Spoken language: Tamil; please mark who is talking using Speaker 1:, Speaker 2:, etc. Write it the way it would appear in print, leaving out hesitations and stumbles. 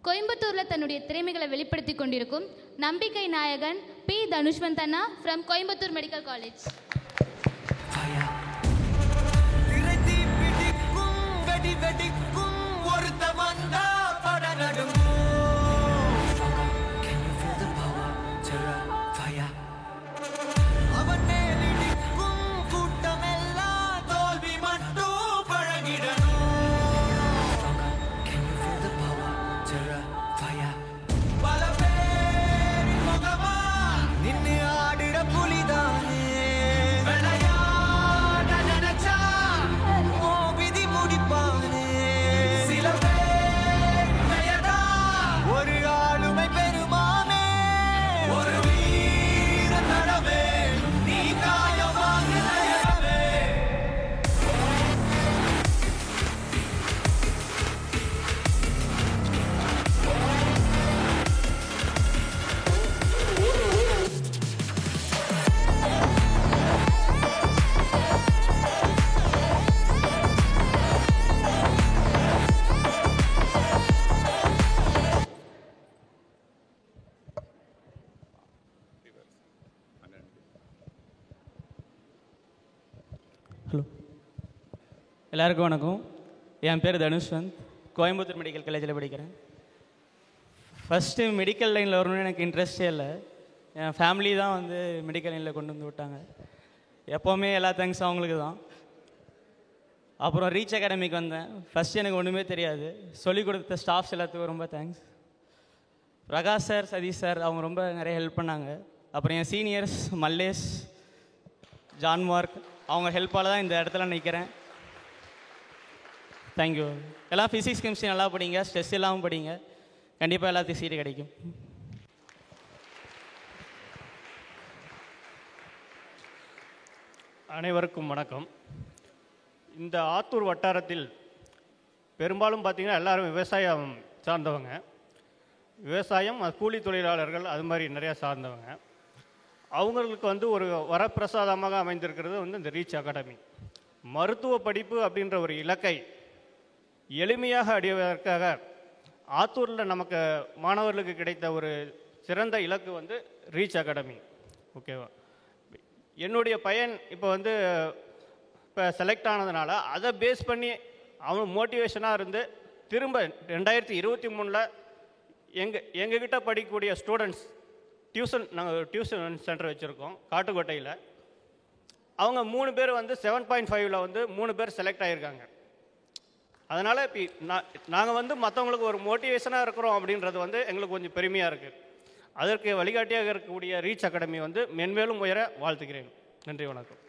Speaker 1: கோயம்புத்தூரில் தன்னுடைய திறமைகளை வெளிப்படுத்தி கொண்டிருக்கும் நம்பிக்கை நாயகன் பி தனுஷ்வந்த் அண்ணா from Coimbatore medical college.
Speaker 2: Hello, எல்லாருக்கும் வணக்கம். என் பேர் தனுஷ்வந்த், கோயம்புத்தூர் மெடிக்கல் காலேஜில் படிக்கிறேன். ஃபஸ்ட்டு மெடிக்கல் லைனில் வரணும்னு எனக்கு இன்ட்ரெஸ்டே இல்லை. என் ஃபேமிலி தான் வந்து மெடிக்கல் லைனில் கொண்டு வந்து விட்டாங்க. எப்போவுமே எல்லா தேங்க்ஸும் அவங்களுக்கு தான். அப்புறம் ரீச் அகாடமிக்கு வந்தேன். ஃபஸ்ட்டு எனக்கு ஒன்றுமே தெரியாது. சொல்லிக் கொடுத்த ஸ்டாஃப்ஸ் எல்லாத்துக்கும் ரொம்ப thanks. Prakash sir, Satish sir அவங்க ரொம்ப நிறைய ஹெல்ப் பண்ணாங்க. அப்புறம் என் சீனியர்ஸ் மல்லேஷ், ஜான்மார்க் அவங்க ஹெல்ப்பால் தான் இந்த இடத்துல நிற்கிறேன். தேங்க்யூ. எல்லாம் ஃபிசிக்ஸ் கெமிஸ்ட்ரி நல்லா படிங்க, ஸ்ட்ரெஸ் இல்லாமல் படிங்க. கண்டிப்பாக எல்லாத்தையும் சீட்டு கிடைக்கும்.
Speaker 3: அனைவருக்கும் வணக்கம். இந்த ஆத்தூர் வட்டாரத்தில் பெரும்பாலும் பார்த்திங்கன்னா எல்லோரும் விவசாயம் சார்ந்தவங்க. விவசாயம், கூலி தொழிலாளர்கள் அது மாதிரி நிறையா சார்ந்தவங்க. அவங்களுக்கு வந்து ஒரு வரப்பிரசாதமாக அமைந்திருக்கிறது வந்து இந்த ரீச் அகாடமி. மருத்துவ படிப்பு அப்படின்ற ஒரு இலக்கை எளிமையாக அடைவதற்காக ஆத்தூரில் நமக்கு மாணவர்களுக்கு கிடைத்த ஒரு சிறந்த இலக்கு வந்து ரீச் அகாடமி. ஓகேவா? என்னுடைய பையன் இப்போ செலக்ட் ஆனதுனால அதை பேஸ் பண்ணி அவன் மோட்டிவேஷனாக இருந்து திரும்ப 2023 எங்ககிட்ட படிக்கக்கூடிய ஸ்டூடெண்ட்ஸ் நாங்கள் டியூஷன் சென்டர் வச்சுருக்கோம் காட்டுக்கோட்டையில். அவங்க 3 பேர் வந்து 7.5 வந்து 3 பேர் செலக்ட் ஆகியிருக்காங்க. அதனால் இப்போ நாங்கள் வந்து மற்றவங்களுக்கு ஒரு மோட்டிவேஷனாக இருக்கிறோம் அப்படின்றது வந்து எங்களுக்கு கொஞ்சம் பெருமையாக இருக்குது. அதற்கு வழிகாட்டியாக இருக்கக்கூடிய ரீச் அகாடமி வந்து மென்மேலும் உயர வாழ்த்துக்கிறேன். நன்றி, வணக்கம்.